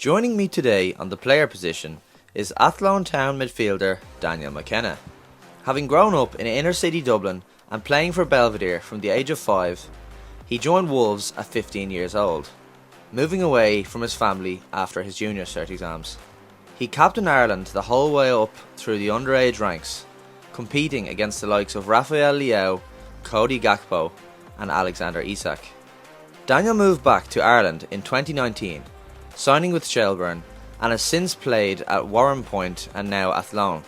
Joining me today on the player position is Athlone Town midfielder Daniel McKenna. Having grown up in inner city Dublin and playing for Belvedere from the age of 5, he joined Wolves at 15 years old, moving away from his family after his Junior Cert exams. He captained Ireland the whole way up through the underage ranks, competing against the likes of Rafael Leao, Cody, Gakpo and Alexander Isak. Daniel moved back to Ireland in 2019, signing with Shelbourne, and has since played at Warrenpoint and now Athlone.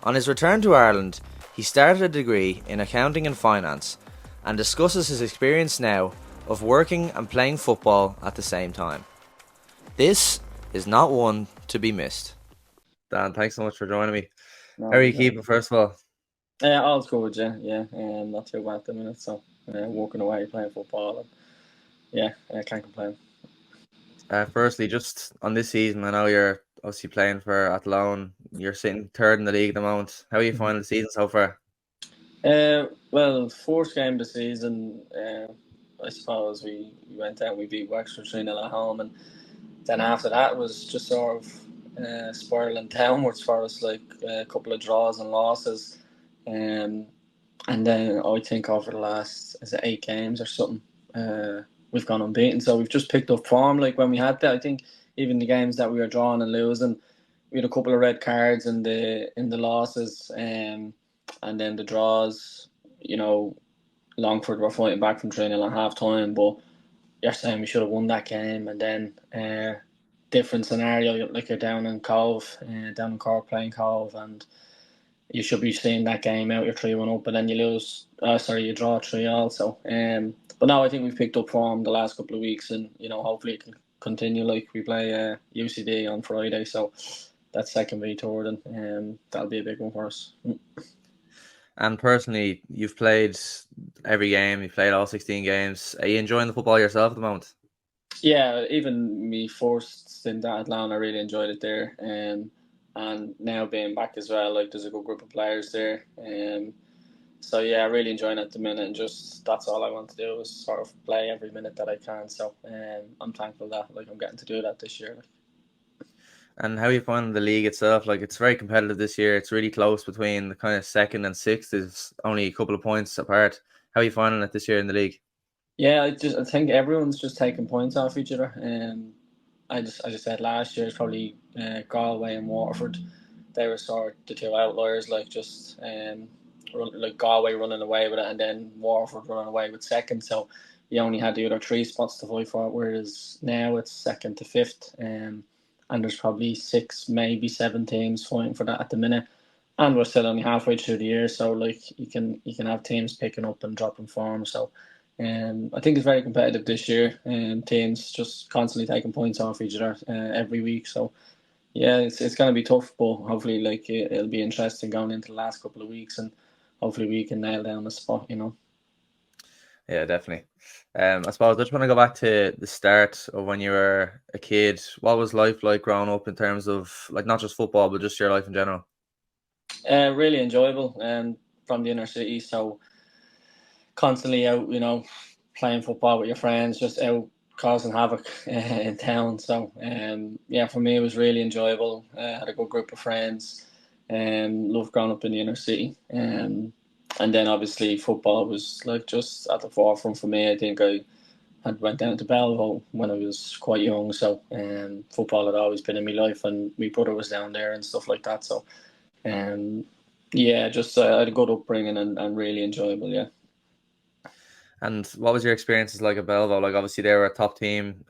On his return to Ireland, he started a degree in accounting and finance and discusses his experience now of working and playing football at the same time. This is not one to be missed. Dan, thanks so much for joining me. No, How are you keeping, first of all? all's good, yeah. Not too bad at the minute, so walking away, playing football, and I can't complain. Firstly, just on this season, I know you're obviously playing for Athlone. You're sitting third in the league at the moment. How are you finding the season so far? Well, fourth game of the season, I suppose we went out, we beat Wexford 3-0 at home, and then after that was just sort of spiralling downwards for us, like a couple of draws and losses. And then I think over the last 8 games or something, we've gone unbeaten. So we've just picked up form. Like when we had that, I think even the games that we were drawing and losing, we had a couple of red cards in the losses, and then the draws. Longford were fighting back from 3-0 at half time, but you're saying we should have won that game, and then different scenario, like you're down in Cove, down in Cork playing Cove, and you should be seeing that game out. You're 3-1 up, and then you lose. You draw 3 also. But now I think we've picked up form the last couple of weeks, and hopefully it can continue. Like we play UCD on Friday, so that's second V tour, and that'll be a big one for us. And personally, you've played every game. You've played all 16 games. Are you enjoying the football yourself at the moment? Yeah, even me first stint at Athlone, I really enjoyed it there. And now being back as well, like there's a good group of players there. So yeah, really enjoying it at the minute, and just that's all I want to do is sort of play every minute that I can. So I'm thankful that like I'm getting to do that this year. And how are you finding the league itself? Like, it's very competitive this year. It's really close between the kind of second and sixth. Is only a couple of points apart. How are you finding it this year in the league? Yeah, I think everyone's just taking points off each other. As I said last year, it's probably Galway and Waterford. They were sort of the two outliers, like just like Galway running away with it, and then Waterford running away with second. So you only had the other 3 spots to fight for, whereas now it's second to fifth, and there's probably 6, maybe 7 teams fighting for that at the minute. And we're still only halfway through the year, so like you can have teams picking up and dropping form. So I think it's very competitive this year, and teams just constantly taking points off each other every week. So yeah, it's going to be tough, but hopefully, like it'll be interesting going into the last couple of weeks, and hopefully we can nail down the spot. Yeah, definitely. I suppose I just want to go back to the start of when you were a kid. What was life like growing up in terms of like not just football, but just your life in general? Really enjoyable, from the inner city. So constantly out, playing football with your friends, just out causing havoc in town. So yeah, for me it was really enjoyable. Had a good group of friends, and loved growing up in the inner city. And then obviously football was like just at the forefront for me. I think I had went down to Belvedere when I was quite young, so football had always been in my life, and my brother was down there and stuff like that. So um, yeah, just I had a good upbringing, and really enjoyable. Yeah. And what was your experiences like at Belvo? Like, obviously they were a top team.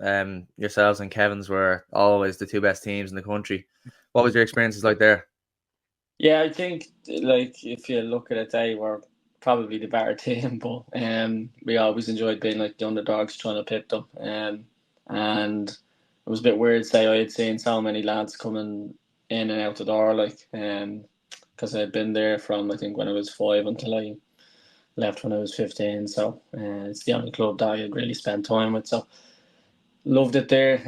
Yourselves and Kevin's were always the two best teams in the country. What was your experiences like there? Yeah, I think like if you look at it, they were probably the better team, but we always enjoyed being like the underdogs trying to pip them. And it was a bit weird to say I had seen so many lads coming in and out the door, like because I had been there from I think when I was 5 until I left when I was 15. So it's the only club that I had really spent time with. So loved it there.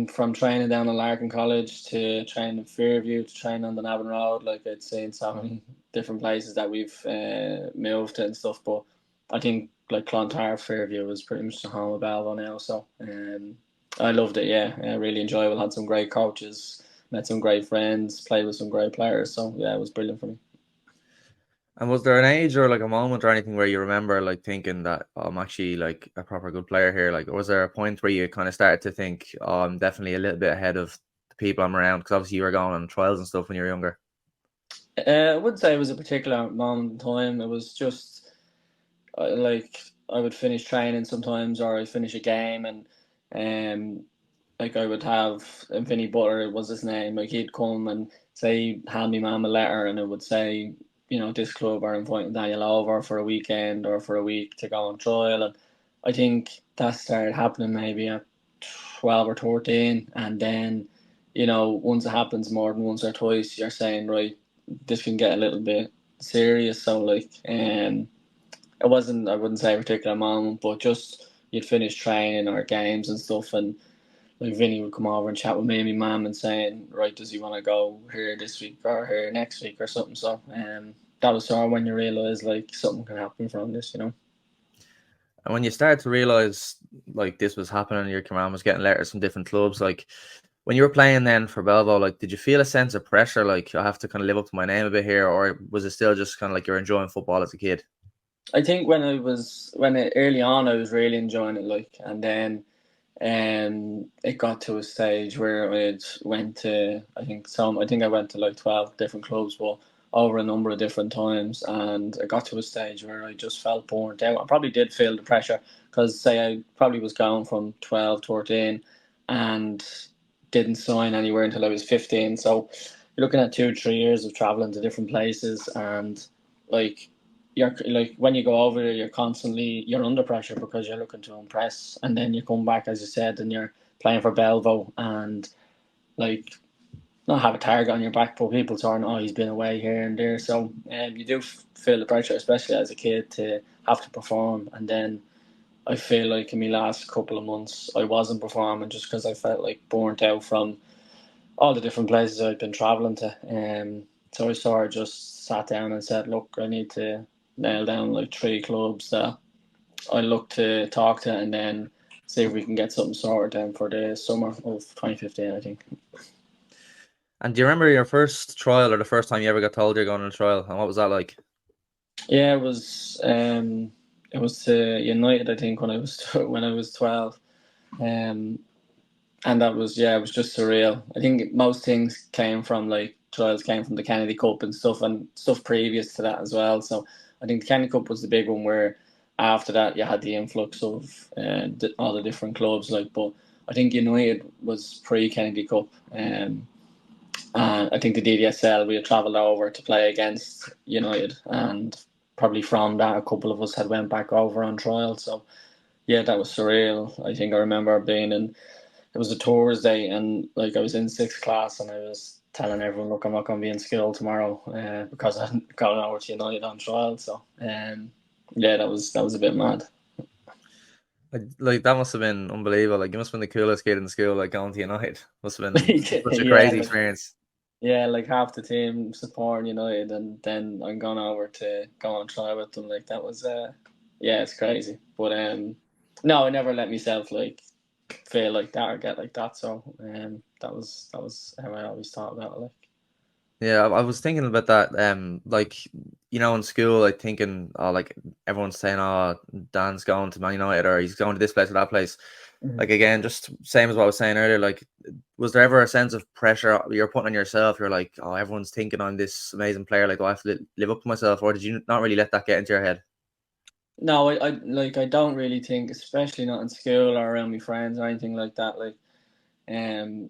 From training down in Larkin College to training in Fairview to training on the Navan Road, like I'd seen so many different places that we've moved to and stuff. But I think like Clontarf, Fairview was pretty much the home of Balvo now. So I loved it. Yeah, really enjoyable. Had some great coaches, met some great friends, played with some great players. So yeah, it was brilliant for me. And was there an age or like a moment or anything where you remember like thinking that, oh, I'm actually like a proper good player here? Like, was there a point where you kind of started to think, oh, I'm definitely a little bit ahead of the people I'm around? Because obviously you were going on trials and stuff when you were younger. I wouldn't say it was a particular moment in time. It was just like I would finish training sometimes, or I'd finish a game, and um, like I would have Vinny Butler was his name. Like he'd come and say, hand me mum a letter, and it would say, this club are inviting Daniel over for a weekend or for a week to go on trial. And I think that started happening maybe at 12 or 13, and then once it happens more than once or twice, you're saying, right, this can get a little bit serious. So like, it wasn't, I wouldn't say a particular moment, but just you'd finish training or games and stuff, and like Vinny would come over and chat with me and my mum and saying, right, does he want to go here this week or here next week or something? So that was sort of when you realise like something can happen from this. And when you started to realize like this was happening, your command was getting letters from different clubs, like when you were playing then for Belvo, like did you feel a sense of pressure, like I have to kind of live up to my name a bit here, or was it still just kind of like you're enjoying football as a kid? I think early on I was really enjoying it, like, and then it got to a stage where it went to, I think I went to like 12 different clubs, but over a number of different times, and it got to a stage where I just felt burnt out. I probably did feel the pressure because, say, I probably was going from 12, 13, and didn't sign anywhere until I was 15. So you're looking at 2, 3 years of traveling to different places, and like you're like when you go over there, you're under pressure because you're looking to impress, and then you come back, as you said, and you're playing for Belvo, and like not have a target on your back, but people saying, "Oh, he's been away here and there." So you do feel the pressure, especially as a kid, to have to perform. And then I feel like in my last couple of months, I wasn't performing just because I felt like burnt out from all the different places I've been traveling to. So I sort of just sat down and said, "Look, I need to nail down like 3 clubs that I look to talk to, and then see if we can get something sorted then for the summer of 2015, I think." And do you remember your first trial or the first time you ever got told you're going on a trial, and what was that like? Yeah, it was United, I think, when I was when I was 12. Um, and that was, yeah, it was just surreal. I think most things came from like trials came from the Kennedy Cup and stuff previous to that as well. So I think the Kennedy Cup was the big one where after that you had the influx of all the different clubs. Like, but I think United was pre Kennedy Cup. And I think the DDSL, we had travelled over to play against United, and probably from that a couple of us had went back over on trial. So yeah, that was surreal. I think I remember being in, it was a Thursday, and like I was in sixth class, and I was telling everyone, look, I'm not going to be in school tomorrow because I'm going over to United on trial. So yeah, that was a bit mad. Like that must have been unbelievable. Like you must have been the coolest kid in school, like going to United. Must have been such a Yeah, crazy like experience. yeah, like half the team supporting United, and then I'm going over to go on trial with them. Like that was yeah, it's crazy. But no, I never let myself like feel like that or get like that. So that was how I always thought about it. Like. Yeah, I was thinking about that. Like in school, like thinking, oh, like everyone's saying, oh, Dan's going to Man United or he's going to this place or that place. Mhm. Like again, just same as what I was saying earlier. Like, was there ever a sense of pressure you're putting on yourself? You're like, oh, everyone's thinking I'm this amazing player. Like, do I have to live up to myself, or did you not really let that get into your head? No, I don't really think, especially not in school or around my friends or anything like that. Like um,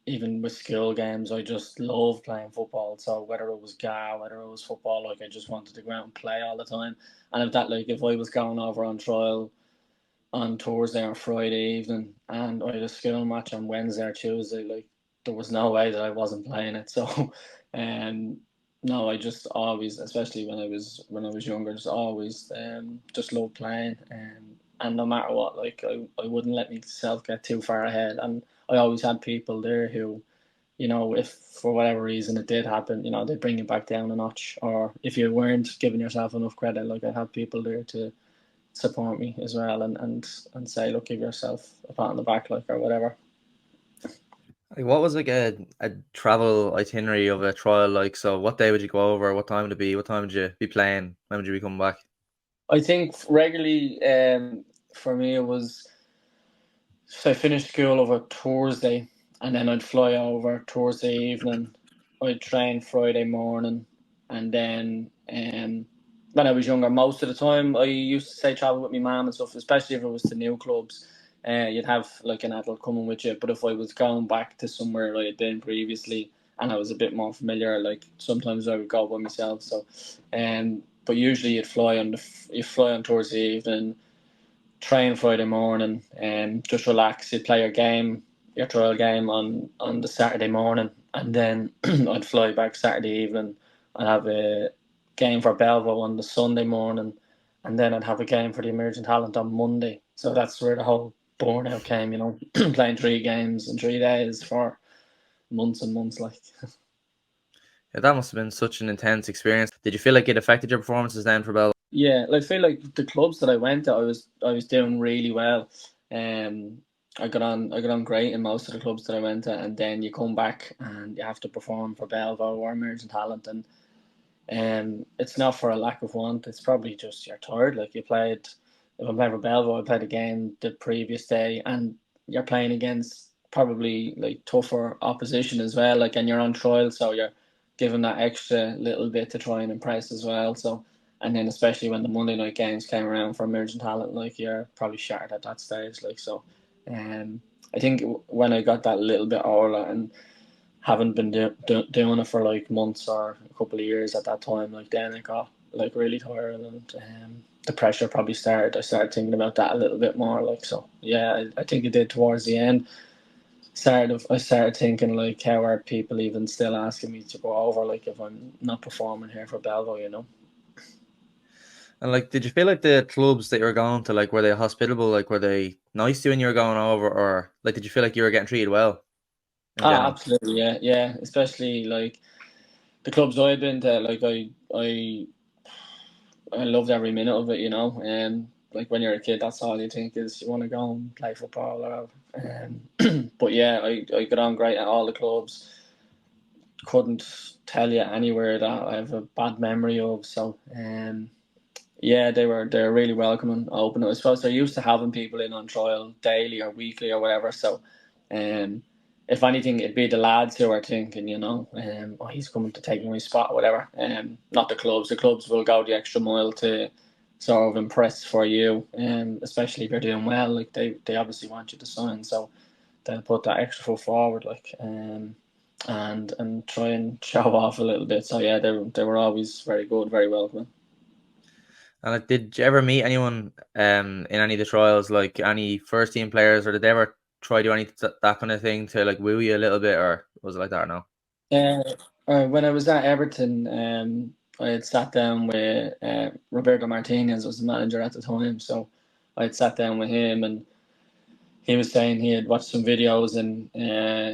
even with school games, I just love playing football. So whether it was whether it was football, like I just wanted to go out and play all the time. And if I was going over on trial on Thursday or Friday evening, and I had a school match on Wednesday or Tuesday, like there was no way that I wasn't playing it. So, um, no, I just always, especially when I was younger, just always just loved playing, and no matter what, like I wouldn't let myself get too far ahead, and I always had people there who. If for whatever reason it did happen, they bring you back down a notch. Or if you weren't giving yourself enough credit, like I had people there to support me as well, and say, look, give yourself a pat on the back, like, or whatever. Like, what was like a travel itinerary of a trial like? So what day would you go over? What time would it be? What time would you be playing? When would you be coming back? I think regularly, for me, it was, so I finished school over Thursday, and then I'd fly over Thursday evening. I'd train Friday morning, and then when I was younger, most of the time I used to say travel with my mum and stuff, especially if it was to new clubs. You'd have like an adult coming with you. But if I was going back to somewhere I had been previously and I was a bit more familiar, like sometimes I would go by myself. So, but usually you fly on towards the evening, train Friday morning, and just relax. You'd play your trial game on the Saturday morning, and then I'd fly back Saturday evening. I'd have a game for Belvo on the Sunday morning, and then I'd have a game for the emerging talent on Monday. So that's where the whole burnout came, playing 3 games in 3 days for months and months, like. Yeah, that must have been such an intense experience. Did you feel like it affected your performances then for Bell? Yeah, like, I feel like the clubs that I went to, I was doing really well. Um, I got on great in most of the clubs that I went to, and then you come back and you have to perform for Belvo or Emerging Talent, and it's not for a lack of want. It's probably just you're tired. Like, if I'm playing for Belvo, I played a game the previous day, and you're playing against probably like tougher opposition as well. Like, and you're on trial, so you're given that extra little bit to try and impress as well. So, and then especially when the Monday night games came around for Emerging Talent, like, you're probably shattered at that stage. Like, so, um, I think when I got that little bit older and haven't been doing it for like months or a couple of years at that time, like, then it got like really tired, and the pressure probably started. I started thinking about that a little bit more, like, so yeah, I think it did towards the end. I started thinking, like, how are people even still asking me to go over, like, if I'm not performing here for Belvo. And like, did you feel like the clubs that you were going to, like, were they hospitable? Like, were they nice to you when you were going over, or like, did you feel like you were getting treated well in Ah, general? absolutely, yeah, yeah. Especially like the clubs I've been to, like, I loved every minute of it. And like, when you're a kid, that's all you think is you want to go and play football or whatever. But yeah, I got on great at all the clubs. Couldn't tell you anywhere that I have a bad memory of. So, yeah, they're really welcoming, open. I suppose they're used to having people in on trial daily or weekly or whatever. So, um, if anything, it'd be the lads who are thinking, oh, he's coming to take my spot or whatever. Not the clubs. The clubs will go the extra mile to sort of impress for you, especially if you're doing well. Like, they obviously want you to sign, so they'll put that extra foot forward, like, and try and show off a little bit. So yeah, they were always very good, very welcoming. And like, did you ever meet anyone in any of the trials, like any first team players, or did they ever try to do any that kind of thing to like woo you a little bit, or was it like that or no? Uh, when I was at Everton, I had sat down with Roberto Martinez was the manager at the time, so I had sat down with him, and he was saying he had watched some videos, and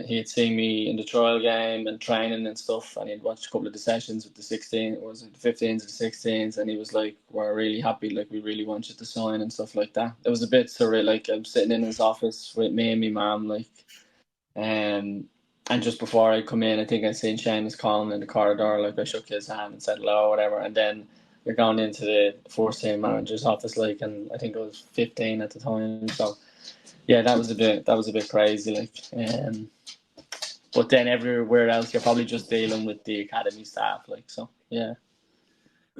he had seen me in the trial game and training and stuff, and he'd watched a couple of the sessions with the 16, was it the 15s or the 16s, and he was like, "We're really happy, like, we really want you to sign," and stuff like that. It was a bit surreal, like, I'm sitting in his office with me and my mum, like, um, and just before I come in, I think I seen Seamus calling in the corridor. Like, I shook his hand and said hello, or whatever. And then you're going into the first team manager's office, like, and I think I was 15 at the time. So yeah, that was a bit crazy, like. But then everywhere else, you're probably just dealing with the academy staff, like, so yeah.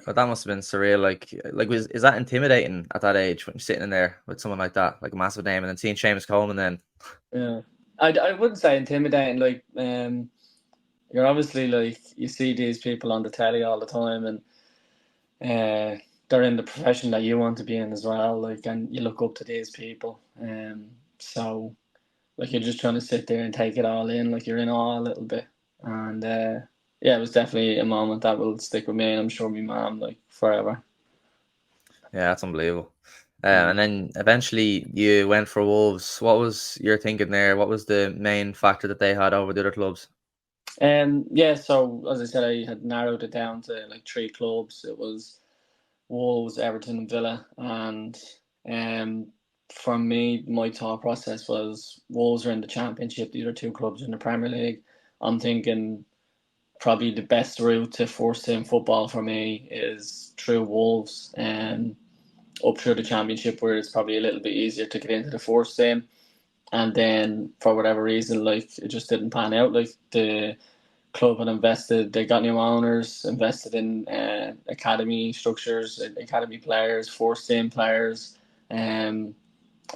But that must have been surreal. Like, is that intimidating at that age when you're sitting in there with someone like that, like a massive name, and then seeing Seamus Coleman, then Yeah, I wouldn't say intimidating. Like, you're obviously, like, you see these people on the telly all the time, and they're in the profession that you want to be in as well, like, and you look up to these people. So, like, you're just trying to sit there and take it all in, like, you're in awe a little bit. And yeah, it was definitely a moment that will stick with me, and I'm sure my mom, like, forever. yeah, that's unbelievable. And then eventually you went for Wolves. What was your thinking there? What was the main factor that they had over the other clubs? Yeah, so as I said, I had narrowed it down to like 3 clubs. It was Wolves, Everton, and Villa. And for me, my thought process was Wolves are in the Championship. These are two clubs in the Premier League. I'm thinking probably the best route to first team football for me is through Wolves and up through the Championship, where it's probably a little bit easier to get into the first team. And then for whatever reason, like it just didn't pan out. Like the club had invested, they got new owners, invested in academy structures, academy players, first team players, and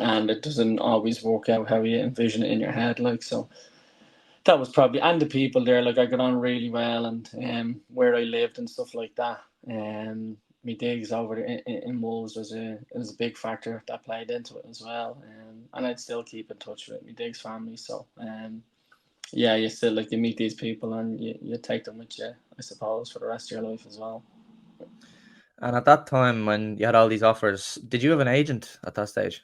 it doesn't always work out how you envision it in your head. Like so, that was probably, and the people there, like I got on really well, and where I lived and stuff like that. Me digs over there in Wolves was a big factor that played into it as well. And I'd still keep in touch with me digs family. So yeah, you still like you meet these people and you take them with you, I suppose, for the rest of your life as well. And at that time, when you had all these offers, did you have an agent at that stage?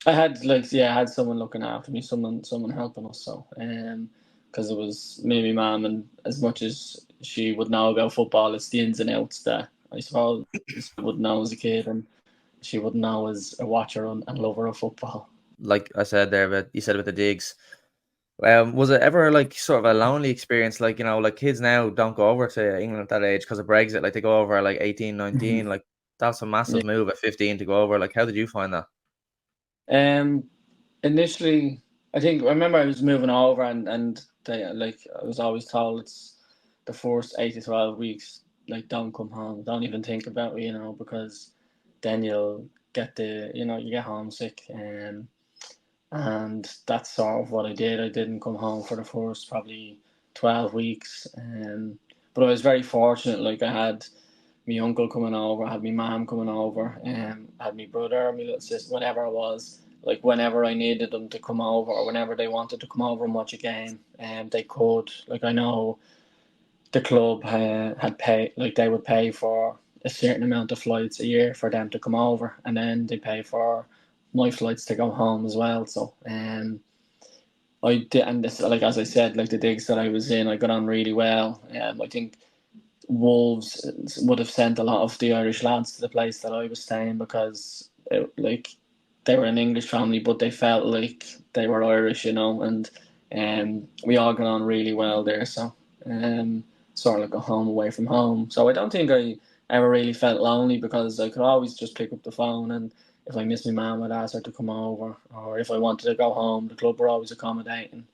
I had like yeah, I had someone looking after me, someone helping us. So because it was me, my mum, and as much as she would know about football, it's the ins and outs that I suppose I wouldn't know as a kid, and she wouldn't know as a watcher and lover of football. Like I said there, but you said about the digs. Was it ever like sort of a lonely experience? Like, like kids now don't go over to England at that age because of Brexit. Like they go over at like 18, Mm-hmm. 19. Like that's a massive Yeah. move at 15 to go over. Like, how did you find that? Um. Initially, I remember I was moving over, and they like I was always told it's the first 8 to 12 weeks. Like, don't come home. Don't even think about it, because then you'll get you get homesick. And that's sort of what I did. I didn't come home for the first probably 12 weeks. But I was very fortunate. Like, I had my uncle coming over, I had my mom coming over, I had my brother, my little sister, whatever it was. Like, whenever I needed them to come over, or whenever they wanted to come over and watch a game, they could. Like, I know the club had paid, like they would pay for a certain amount of flights a year for them to come over, and then they pay for my flights to go home as well. So I did, and this, like as I said, like the digs that I was in, I got on really well. I think Wolves would have sent a lot of the Irish lads to the place that I was staying because like they were an English family, but they felt like they were Irish, and we all got on really well there. So sort of like a home away from home. So I don't think I ever really felt lonely because I could always just pick up the phone, and if I missed my mum, I'd ask her to come over, or if I wanted to go home, the club were always accommodating.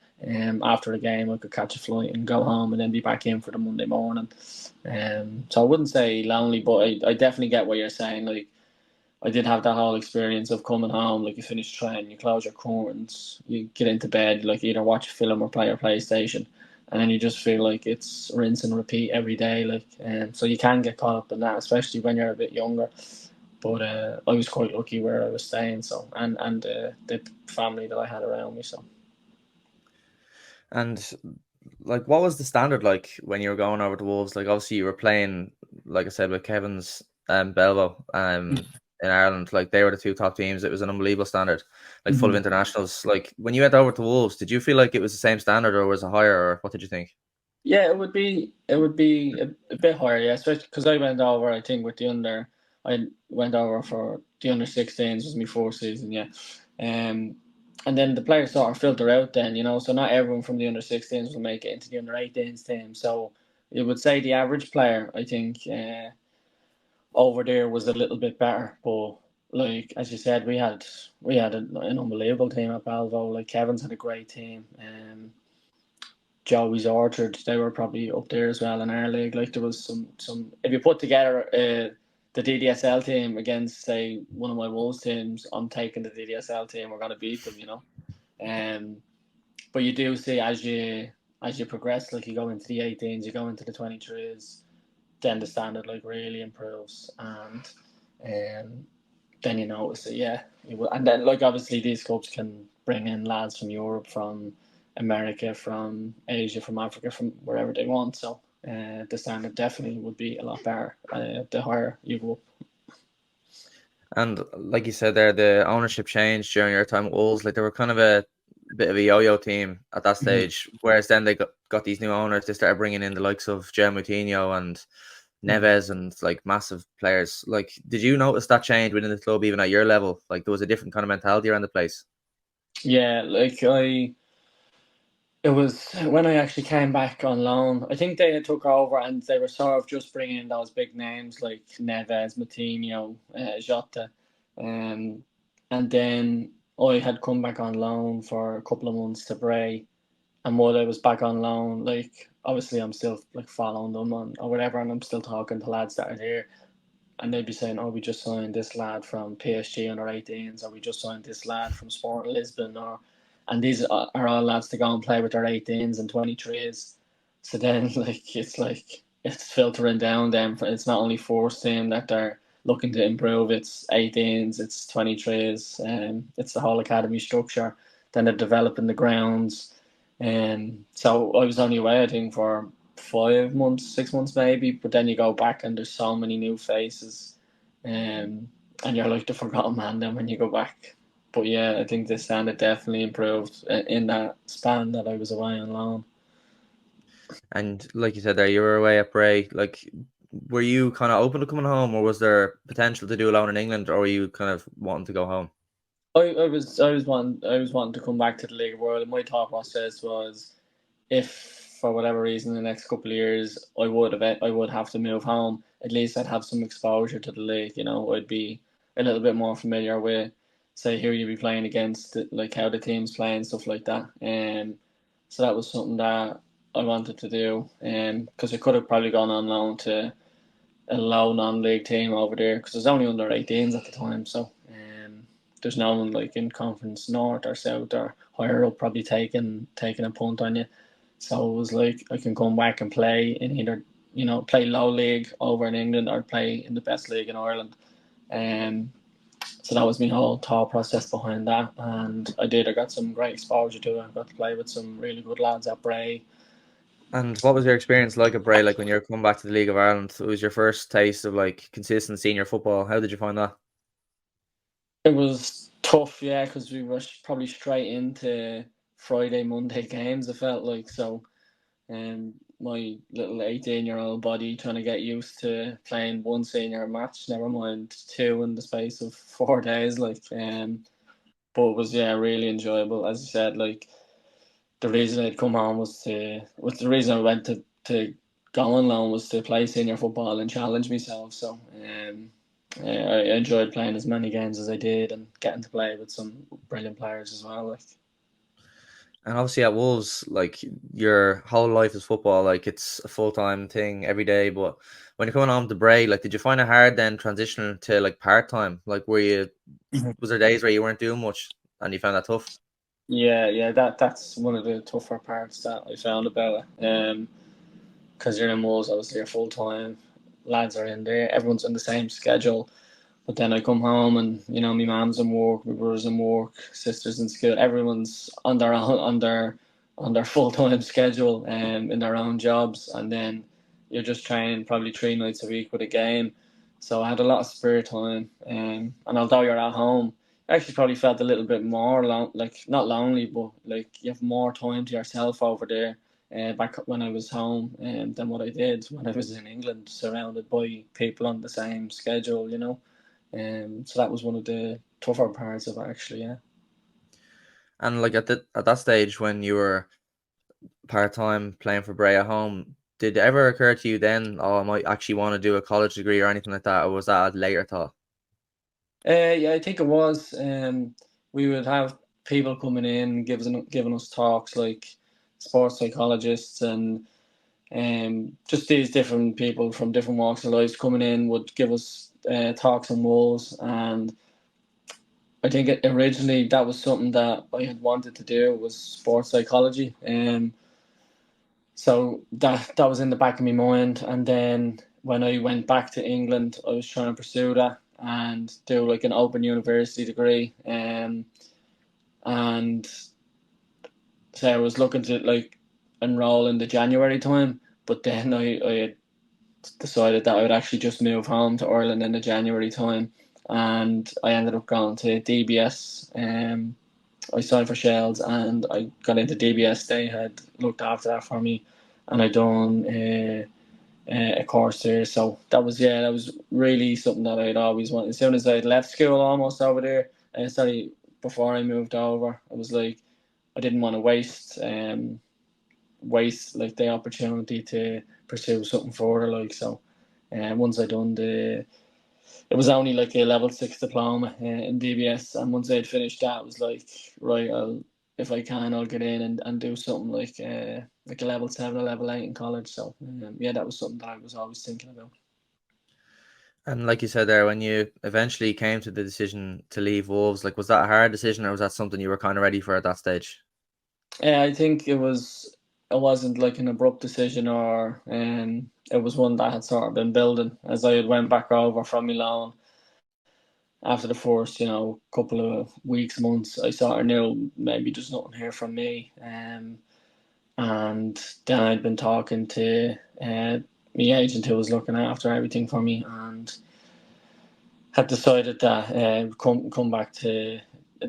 After the game, I could catch a flight and go home, and then be back in for the Monday morning. So I wouldn't say lonely, but I definitely get what you're saying. Like, I did have that whole experience of coming home, like you finish training, you close your curtains, you get into bed, like either watch a film or play your PlayStation, and then you just feel like it's rinse and repeat every day. Like, so you can get caught up in that, especially when you're a bit younger. But I was quite lucky where I was staying, so and the family that I had around me. So And like, what was the standard like when you were going over to Wolves? Like, obviously, you were playing, like I said, with Kevin's Belvo in Ireland. Like, they were the two top teams. It was an unbelievable standard, like full of Mhm. internationals. Like, when you went over to Wolves, did you feel like it was the same standard, or was it higher, or what did you think? Yeah, it would be a bit higher, yeah, especially because I went over. I think with the under, I went over for the under 16s was my fourth season, yeah, um, and then the players sort of filter out then, so not everyone from the under 16s will make it into the under 18s team. So you would say the average player, I think, over there was a little bit better, but like as you said, we had an unbelievable team at Balvo. Like Kevin's had a great team. Joey's Orchard, they were probably up there as well in our league. Like there was some. If you put together the DDSL team against say one of my Wolves teams, I'm taking the DDSL team. We're gonna beat them, Um, but you do see as you progress, like you go into the 18s, you go into the 23s, then the standard like really improves, and then you notice that yeah, and then like obviously these clubs can bring in lads from Europe, from America, from Asia, from Africa, from wherever they want. So the standard definitely would be a lot better the higher you go up. And like you said there, the ownership changed during your time at Wolves. Like, they were kind of a bit of a yo-yo team at that Mhm. stage. Whereas then they got these new owners. They started bringing in the likes of Joe Moutinho and Neves and like massive players. Like, did you notice that change within the club, even at your level? Like, there was a different kind of mentality around the place. Yeah, like it was when I actually came back on loan. I think they had took over and they were sort of just bringing in those big names like Neves, Matinho, Jota, um, and then I had come back on loan for a couple of months to Bray. And while I was back on loan, like obviously I'm still like following them on or whatever, and I'm still talking to lads that are there, and they'd be saying, "Oh, we just signed this lad from PSG under 18s, or we just signed this lad from Sport Lisbon," or and these are all lads to go and play with their 18s and 23s. So then, like it's filtering down. Them, it's not only forced team that they're looking to improve. It's 18s, it's 23s, and it's the whole academy structure. Then they're developing the grounds, and so I was only away, I think, for 5 months, 6 months maybe. But then you go back and there's so many new faces, and you're like the forgotten man then when you go back. But yeah, I think the standard definitely improved in that span that I was away on loan. And like you said there, you were away at Bray. Like, were you kind of open to coming home, or was there potential to do a loan in England, or were you kind of wanting to go home? I was wanting to come back to the League of World. And my thought process was, if for whatever reason in the next couple of years I would have to move home, at least I'd have some exposure to the league. I'd be a little bit more familiar with, say, who you'd be playing against, like how the teams play and stuff like that. So that was something that I wanted to do, because I could have probably gone on loan to a low non-league team over there because there's only under 18s at the time. So there's no one like in Conference North or South or higher up probably taking a punt on you. So it was like I can come back and play in either play low league over in England or play in the best league in Ireland. Um, so that was my whole thought process behind that, and I did. I got some great exposure to it. I got to play with some really good lads at Bray. And what was your experience like at Bray? Like when you're coming back to the League of Ireland, it was your first taste of like consistent senior football. How did you find that? It was tough, yeah, because we were probably straight into Friday, Monday games. It felt like so. My little 18-year-old body trying to get used to playing one senior match, never mind two in the space of 4 days. But it was, yeah, really enjoyable. As you said, like the reason I'd come home was the reason I went to go on loan was to play senior football and challenge myself. So I enjoyed playing as many games as I did and getting to play with some brilliant players as well. Like. And obviously at Wolves, like your whole life is football. Like it's a full time thing every day. But when you're coming home to Bray, like did you find it hard then transitioning to like part time? Like was there days where you weren't doing much and you found that tough? Yeah. That's one of the tougher parts that I found about it. Because you're in Wolves, obviously you're full time. Lads are in there. Everyone's on the same schedule. But then I come home and my mum's in work, my brother's in work, sisters in school. Everyone's on their full time schedule in their own jobs, and then you're just training probably 3 nights a week with a game. So I had a lot of spare time, and although you're at home, I actually probably felt a little bit more like not lonely, but like you have more time to yourself over there. Back when I was home, than what I did when I was in England, surrounded by people on the same schedule. So that was one of the tougher parts of it, actually. Yeah. And like at that stage when you were part time playing for Bray at home, did it ever occur to you then, oh, I might actually want to do a college degree or anything like that, or was that a later thought? Yeah, I think it was. We would have people coming in, giving us talks like sports psychologists and just these different people from different walks of life coming in would give us talks on walls. And I think originally that was something that I had wanted to do was sports psychology. So that was in the back of my mind, and then when I went back to England, I was trying to pursue that and do like an open university degree, and so I was looking to like enroll in the January time, but then I had decided that I would actually just move home to Ireland in the January time, and I ended up going to DBS. I signed for Shells and I got into DBS. They had looked after that for me, and I done a course there. So that was really something that I'd always wanted. As soon as I'd left school, almost over there, sorry, before I moved over, I was like, I didn't want to waste like the opportunity to pursue something further. Like so, once I done it was only like a level 6 diploma in DBS, and once I'd finished that, it was like, right, if I can, I'll get in and do something like a level 7 or level 8 in college. So yeah, that was something that I was always thinking about. And like you said there, when you eventually came to the decision to leave Wolves, like was that a hard decision or was that something you were kind of ready for at that stage? Yeah, I think it was. It wasn't like an abrupt decision, or it was one that had sort of been building as I had went back over from Milan. After the first, couple of weeks, months, I sort of knew maybe there's nothing here from me. And then I'd been talking to my agent who was looking after everything for me, and had decided that come back to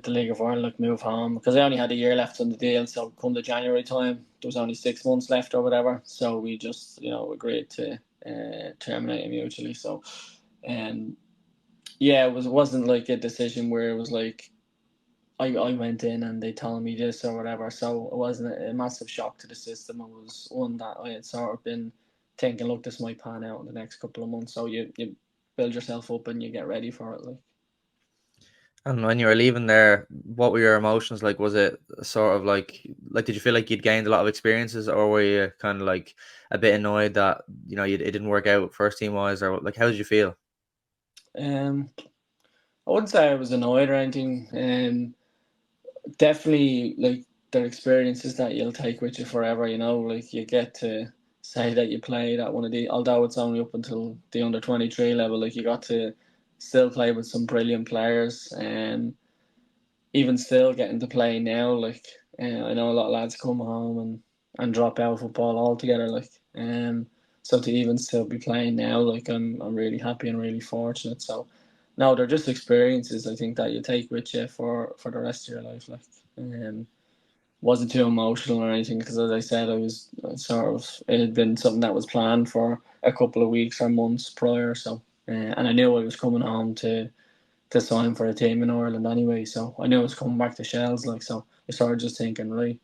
the League of Ireland, like move home, because I only had a year left on the deal. So come the January time, there was only 6 months left or whatever. So we just agreed to terminate it mutually. So um, yeah, it wasn't like a decision where it was like I went in and they told me this or whatever. So it wasn't a massive shock to the system. It was one that I had sort of been thinking, look, this might pan out in the next couple of months. So you build yourself up and you get ready for it. Like, And when you were leaving there, what were your emotions like? Was it sort of like did you feel like you'd gained a lot of experiences, or were you kind of like a bit annoyed that it didn't work out first team wise, or like how did you feel? um, I wouldn't say I was annoyed or anything. Definitely like they're experiences that you'll take with you forever. Like you get to say that you played at one of the, although it's only up until the under 23 level. Like you got to still play with some brilliant players, and even still getting to play now. Like I know a lot of lads come home and drop out of football altogether. Like so to even still be playing now, like I'm really happy and really fortunate. So no, they're just experiences, I think, that you take with you for the rest of your life. Like wasn't too emotional or anything, because as I said, I was sort of, it had been something that was planned for a couple of weeks or months prior. So and I knew I was coming home to sign for a team in Ireland anyway. So I knew I was coming back to Shells. Like, so I started just thinking, right,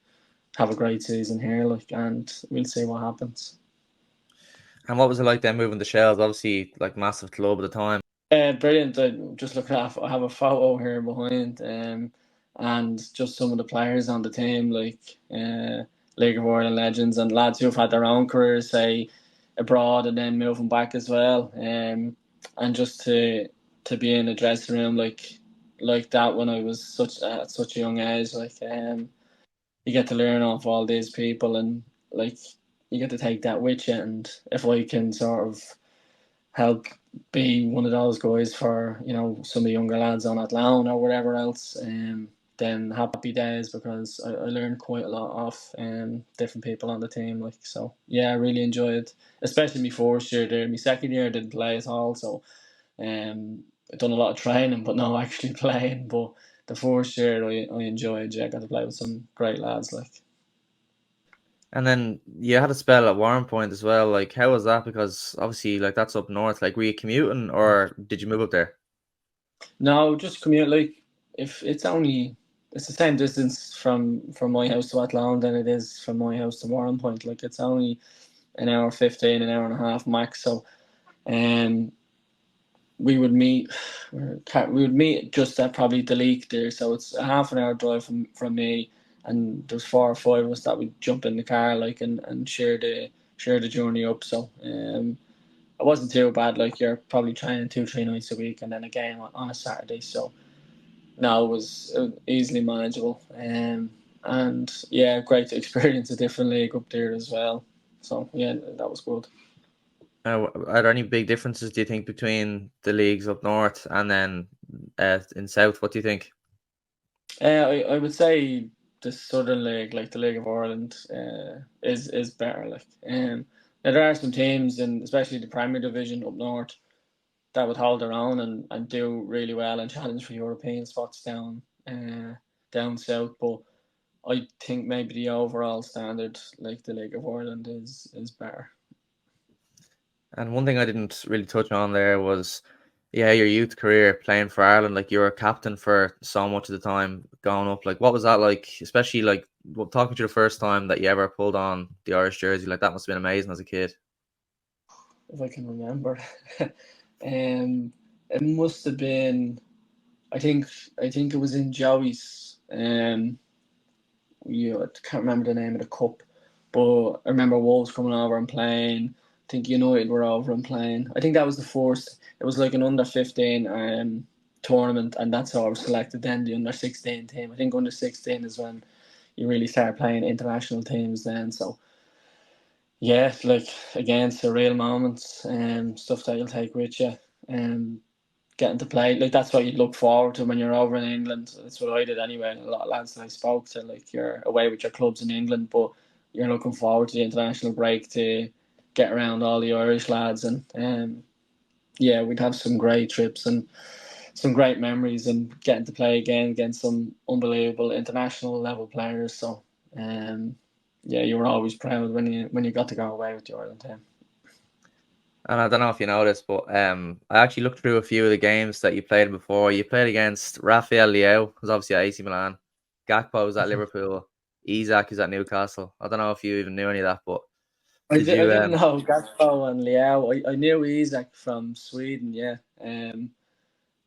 have a great season here, like, and we'll see what happens. And what was it like then moving to Shells? Obviously, like massive club at the time. Brilliant. I just looking at, I have a photo here behind, and just some of the players on the team, like League of Ireland legends and lads who've had their own careers, say abroad and then moving back as well. And just to be in a dressing room like that when I was at such a young age, like you get to learn off all these people, and like you get to take that with you. And if I can sort of help be one of those guys for some of the younger lads on Athlone or whatever else, then happy days, because I learned quite a lot off different people on the team. Like, so yeah, I really enjoyed, especially my first year there. My second year I didn't play at all, so I done a lot of training but no actually playing. But the first year I enjoyed. Yeah, I got to play with some great lads. Like, And then you had a spell at Warrenpoint as well. Like how was that? Because obviously, like that's up north. Like were you commuting or did you move up there? no, just commute. Like, if it's the same distance from my house to Athlone than it is from my house to Warrenpoint. Like, it's only an hour 15, an hour and a half max. So um we would meet just at probably the leak there. So it's a half an hour drive from me, and there's 4 or 5 of us that would jump in the car, like, and share the journey up. So it wasn't too bad. Like, you're probably training 2 3 nights a week and then a game on a Saturday. So no, it was easily manageable. And yeah, great to experience a different league up there as well. So yeah, that was good. Are there any big differences, do you think, between the leagues up north and then in south? What do you think? I would say the Southern League, like the League of Ireland, is better. Like, now there are some teams, and especially the Premier Division up north, that would hold their own and do really well and challenge for European spots down south. But I think maybe the overall standard, like the League of Ireland, is better. And one thing I didn't really touch on there was, yeah, your youth career playing for Ireland. Like you were a captain for so much of the time going up. Like, what was that like? Especially like talking to you the first time that you ever pulled on the Irish jersey. Like that must have been amazing as a kid. If I can remember. It must have been. I think I think it was in Joey's. I can't remember the name of the cup, but I remember Wolves coming over and playing. I think United were over and playing. I think that was the first. It was like an under 15 tournament, and that's how I was selected. Then the under 16 team. I think under 16 is when you really start playing international teams. Then so yeah, like again, surreal moments and stuff that you'll take with you. And getting to play. Like that's what you'd look forward to when you're over in England. That's what I did anyway. A lot of lads that I spoke to, like you're away with your clubs in England, but you're looking forward to the international break to get around all the Irish lads and yeah, we'd have some great trips and some great memories and getting to play again against some unbelievable international level players. So um, yeah, you were always proud when you got to go away with the Ireland team. And I don't know if you know this, but I actually looked through a few of the games that you played before. You played against Rafael Leao, who's obviously at AC Milan. Gakpo was at Liverpool. Isak is at Newcastle. I don't know if you even knew any of that, but did I you? didn't know Gakpo and Leao. I knew Isak from Sweden, yeah.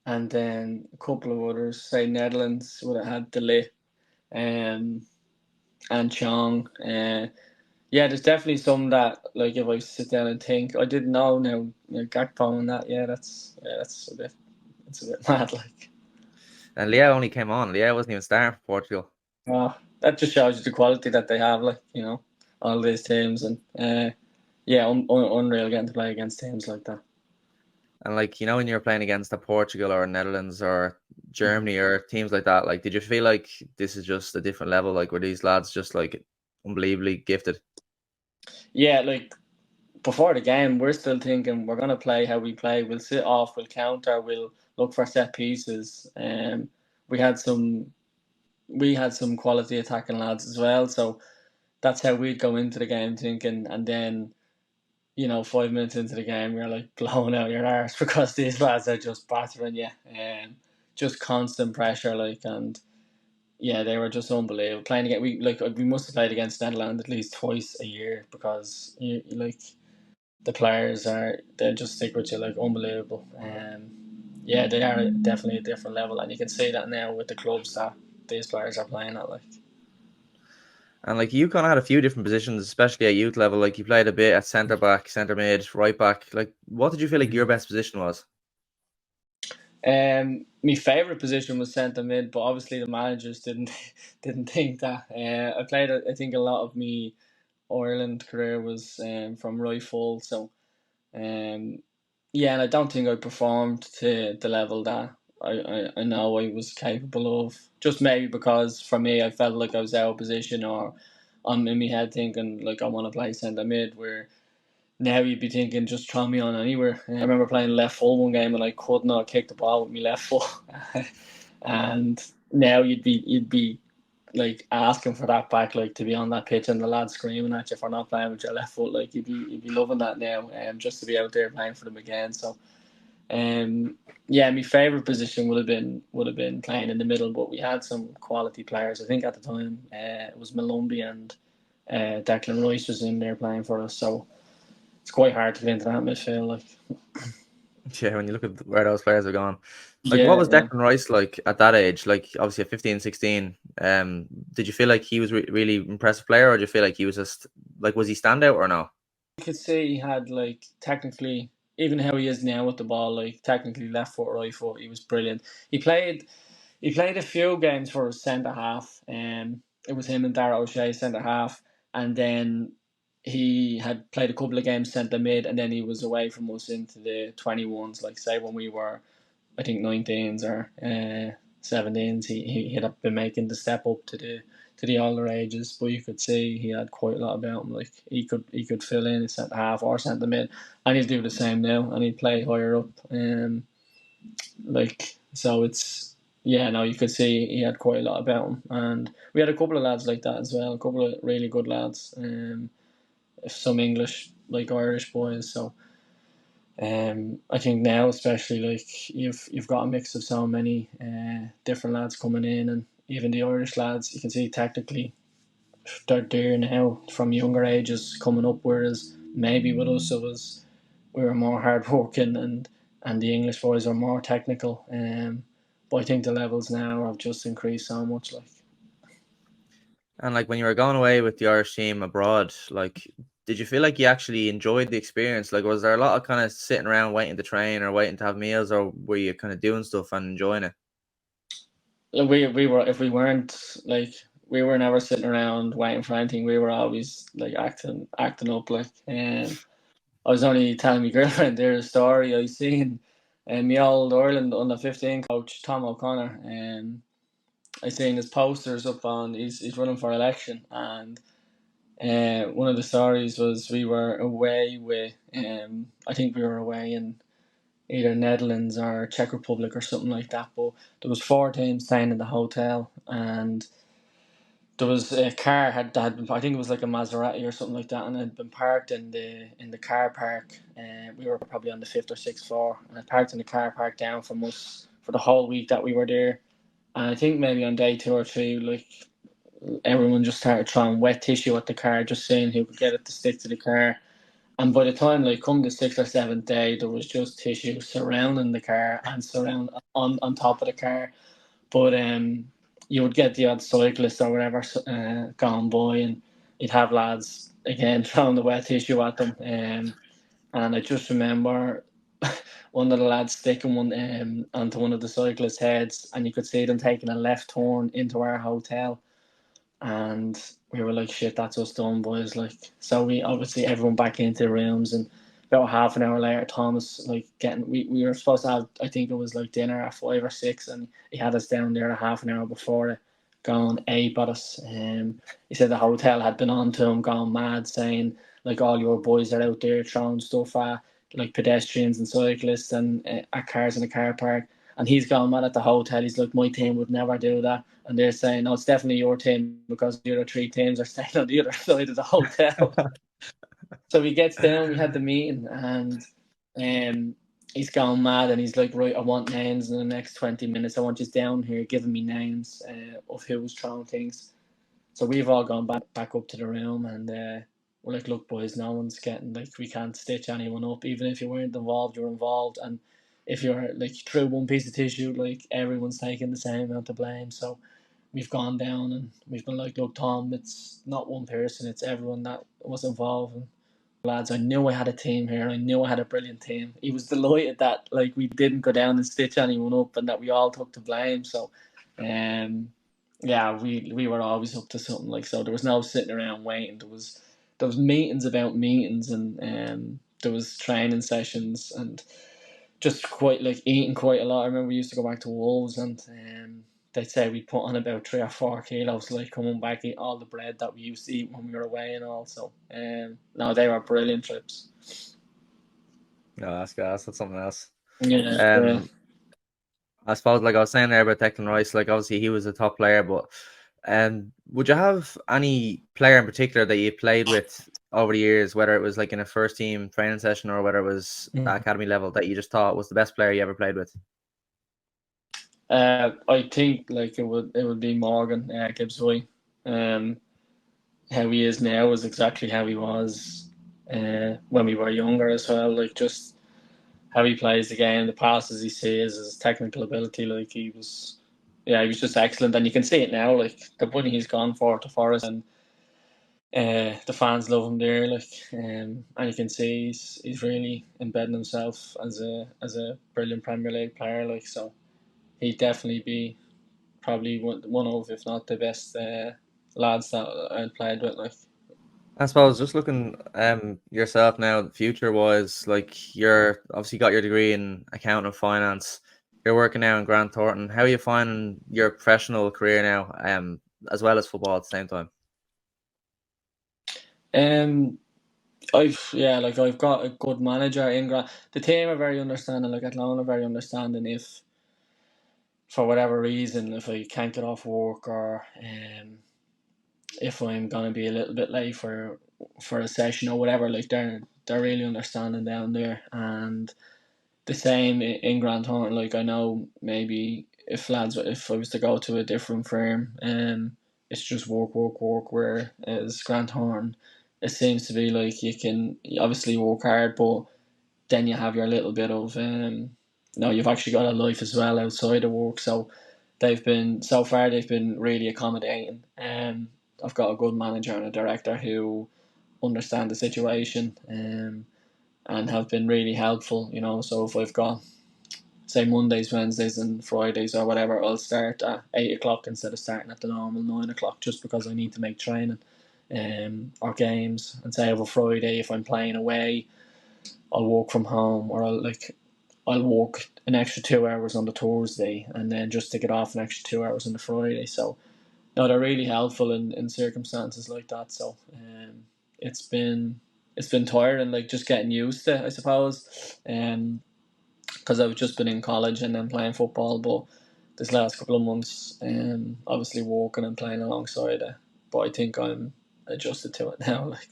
And then a couple of others, say Netherlands would have had Delay um, and Chong. Yeah, there's definitely some that, like, if I sit down and think, I didn't know now, Gakpo and that, that's it's a bit mad, like. And Leao only came on. Leao wasn't even starting for Portugal. That just shows you the quality that they have, like, all these teams. And, yeah, unreal getting to play against teams like that. And like when you were playing against a Portugal or Netherlands or Germany or teams like that, like did you feel like this is just a different level? Like were these lads just like unbelievably gifted? Yeah, like before the game, we're still thinking we're gonna play how we play. We'll sit off, we'll counter, we'll look for set pieces. We had some we had some quality attacking lads as well, so that's how we'd go into the game thinking. And then 5 minutes into the game, you're like blowing out your arse because these lads are just battering you, and just constant pressure, like. And yeah, they were just unbelievable playing against. We must have played against Netherlands at least twice a year because like the players they'll just stick with you like unbelievable. Yeah, they are definitely a different level, and you can see that now with the clubs that these players are playing at. Like, And like you kind of had a few different positions, especially at youth level. Like you played a bit at centre back, centre mid, right back. Like what did you feel like your best position was? my favorite position was centre mid, but obviously the managers didn't didn't think that. I played. I think a lot of me Ireland career was from right full, so Um, yeah, and I don't think I performed to the level that I know I was capable of. Just maybe because for me, I felt like I was out of position, or I'm in my head thinking like I want to play centre mid. Where now you'd be thinking just throw me on anywhere. I remember playing left full one game and I could not kick the ball with my left foot, and now you'd be like asking for that back, like to be on that pitch and the lads screaming at you for not playing with your left foot. Like you'd be loving that now, just to be out there playing for them again. So, yeah, my favourite position would have been playing in the middle, but we had some quality players. I think at the time, it was Malumbi and Declan Rice was in there playing for us. So it's quite hard to get into that midfield. Like, Yeah, when you look at where those players are gone. Like what yeah, was yeah. Declan Rice like at that age? Like obviously at 15, 16. Did you feel like he was really impressive player, or did you feel like he was just like was he standout or no? You could say he had like technically, even how he is now with the ball, like technically left foot, right foot. He was brilliant. He played. He played a few games for centre half. It was him and Dara O'Shea centre half, and then he had played a couple of games centre mid, and then he was away from us into the 21s. Like say when we were, I think 19s or 17s, he had been making the step up to the older ages. But you could see he had quite a lot about him. Like he could fill in a centre half or centre mid, and he'd do the same now, and he'd play higher up. Like so, it's yeah. No, you could see he had quite a lot about him, and we had a couple of lads like that as well. A couple of really good lads. Some English like Irish boys. So I think now, especially, like you've got a mix of so many different lads coming in, and even the Irish lads, you can see technically they're there now from younger ages coming up. Whereas maybe with us, we were more hardworking, and the English boys are more technical. But I think the levels now have just increased so much. Like, And like when you were going away with the Irish team abroad, like did you feel like you actually enjoyed the experience? Like was there a lot of kind of sitting around waiting to train or waiting to have meals, or were you kind of doing stuff and enjoying it? we were, if we weren't, like, we were never sitting around waiting for anything. We were always like acting up. Like, I was only telling my girlfriend there a story I seen, and my old Ireland under 15 coach Tom O'Connor, and I seen his posters up on. He's running for election, and one of the stories was we were away with. I think we were away in either Netherlands or Czech Republic or something like that. But there was 4 teams staying in the hotel, and there was a car had been, I think it was like a Maserati or something like that, and it had been parked in the car park. And we were probably on the 5th or 6th floor, and it parked in the car park down from us for the whole week that we were there. And I think maybe on day 2 or 3, like, everyone just started throwing wet tissue at the car, just saying who could get it to stick to the car. And by the time, like, come the 6th or 7th day, there was just tissue surrounding the car and surround on top of the car. But you would get the odd cyclist or whatever going by, and you'd have lads again throwing the wet tissue at them. And I just remember one of the lads sticking one onto one of the cyclists' heads, and you could see them taking a left turn into our hotel. And we were like, shit, that's us done, boys. Like, so we obviously everyone back into the rooms, and about half an hour later, Thomas, like, we were supposed to have, I think it was like dinner at 5 or 6, and he had us down there a half an hour before it, going ape at us. He said the hotel had been on to him, gone mad, saying like all your boys are out there throwing stuff at like pedestrians and cyclists and at cars in the car park. And he's gone mad at the hotel. He's like, my team would never do that. And they're saying, no, it's definitely your team because the other 3 teams are staying on the other side of the hotel. So he gets down, we had the meeting, and he's gone mad, and he's like, right, I want names in the next 20 minutes. I want you down here giving me names of who was throwing things. So we've all gone back up to the room, and we're like, look, boys, no one's getting, like, we can't stitch anyone up. Even if you weren't involved, you're involved. And if you're, like, through one piece of tissue, like, everyone's taking the same amount of blame. So we've gone down and we've been like, look, Tom, it's not one person, it's everyone that was involved. And lads, I knew I had a team here. I knew I had a brilliant team. He was delighted that, like, we didn't go down and stitch anyone up, and that we all took the blame. So, yeah, we were always up to something. Like, so there was no sitting around waiting. There was meetings about meetings, and there was training sessions, and just quite, like, eating quite a lot. I remember we used to go back to Wolves, and they'd say we put on about 3 or 4 kilos, like, coming back, eat all the bread that we used to eat when we were away and all. So no, they were brilliant trips. No, that's gas. That's something else. Yeah, yeah. Um, I suppose, like I was saying there about Declan Rice, like obviously he was a top player, but would you have any player in particular that you played with over the years, whether it was like in a first team training session or whether it was at academy level, that you just thought was the best player you ever played with? I think, like, it would be Morgan Gibbs White. How he is now is exactly how he was when we were younger as well. Like, just how he plays the game, the passes he sees, his technical ability. Like, he was just excellent, and you can see it now. Like, the money he's gone for to Forest, and the fans love him there. Like, and you can see he's really embedding himself as a brilliant Premier League player. Like, so he'd definitely be probably one of, if not the best lads that I played with. Like, I suppose just looking yourself now, future wise, like you're obviously got your degree in accounting and finance. You're working now in Grant Thornton. How are you finding your professional career now, as well as football at the same time? um, I've got a good manager in Grant. The team are very understanding. Like, Athlone are very understanding. If for whatever reason, if I can't get off work, or if I'm gonna be a little bit late for for a session or whatever, like they're really understanding down there. And the same in Grand Thornton. Like I know maybe if I was to go to a different firm, it's just work, work, work. Whereas Grand Thornton, it seems to be like you can obviously work hard, but then you have your little bit of no, you've actually got a life as well outside of work. So they've been really accommodating. I've got a good manager and a director who understand the situation. And have been really helpful, So if I've got, say, Mondays, Wednesdays, and Fridays or whatever, I'll start at 8 o'clock instead of starting at the normal 9 o'clock, just because I need to make training or games. And say over Friday, if I'm playing away, I'll work from home, or I'll work an extra 2 hours on the Thursday, and then just to get off an extra 2 hours on the Friday. So no, they're really helpful in circumstances like that. So it's been it's been tiring, like just getting used to it, I suppose. Because I've just been in college and then playing football, but this last couple of months, obviously working and playing alongside it. But I think I'm adjusted to it now. Like,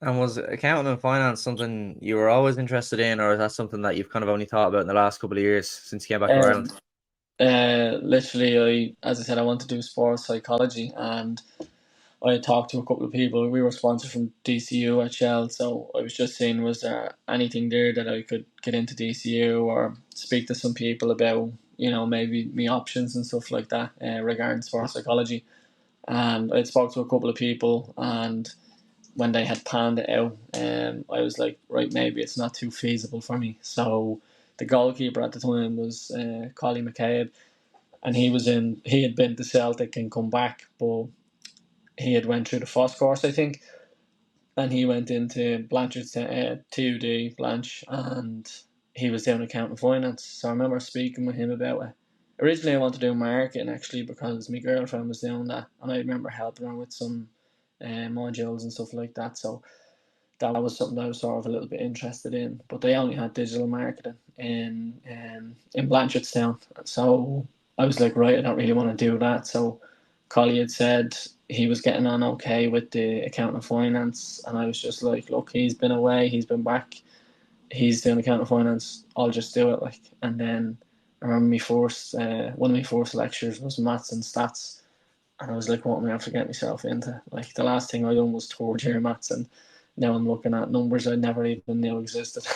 And was accounting and finance something you were always interested in, or is that something that you've kind of only thought about in the last couple of years since you came back to um, Ireland? literally, as I said, I want to do sports psychology, and I talked to a couple of people. We were sponsored from DCU at Shell, so I was just saying, was there anything there that I could get into DCU or speak to some people about, maybe me options and stuff like that regarding sports psychology. And I spoke to a couple of people, and when they had panned it out, I was like, right, maybe it's not too feasible for me. So the goalkeeper at the time was Collie McCabe, and he had been to Celtic and come back, but he had went through the FOSS course, I think, and he went into Blanchard's TUD Blanche, and he was doing accounting and finance. So I remember speaking with him about it. Originally, I wanted to do marketing actually because my girlfriend was doing that, and I remember helping her with some modules and stuff like that. So that was something I was sort of a little bit interested in. But they only had digital marketing in Blanchardstown, so I was like, right, I don't really want to do that. So Collie had said he was getting on okay with the accounting and finance, and I was just like, look, he's been away, he's been back, he's doing accounting and finance. I'll just do it, like. And then I remember one of my first lectures was maths and stats, and I was like, what am I after getting myself into? Like the last thing I done was third year maths, and now I'm looking at numbers I never even knew existed.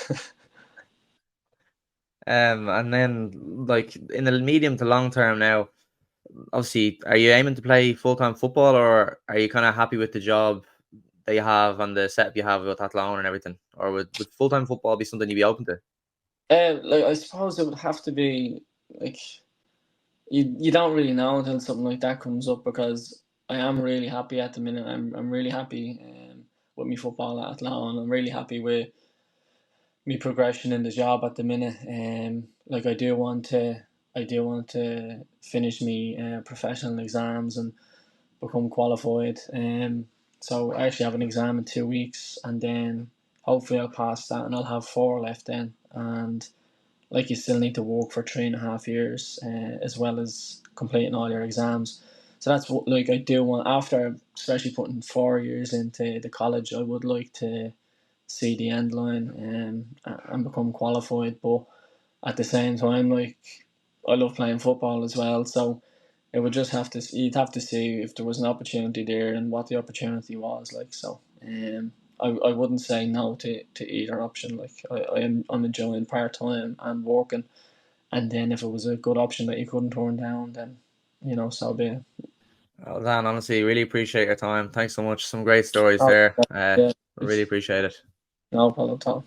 And then like in the medium to long term now, obviously, are you aiming to play full-time football, or are you kind of happy with the job that you have and the setup you have with Athlone and everything? Or would full-time football be something you'd be open to? Like I suppose it would have to be like you don't really know until something like that comes up, because I am really happy at the minute. I'm really happy with my football at Athlone. I'm really happy with me progression in the job at the minute. Like I do want to finish me professional exams and become qualified. So I actually have an exam in 2 weeks, and then hopefully I'll pass that, and I'll have four left then. And like you still need to work for 3.5 years as well as completing all your exams. So that's what, like, I do want, after especially putting 4 years into the college, I would like to see the end line and become qualified. But at the same time, like, I love playing football as well, so it would just have to, you'd have to see if there was an opportunity there and what the opportunity was like. So I wouldn't say no to either option. Like I'm enjoying part time and working, and then if it was a good option that you couldn't turn down, then so be it. Well, Dan, honestly, really appreciate your time. Thanks so much. Some great stories Oh, there. yeah, Really appreciate it. no problem at all.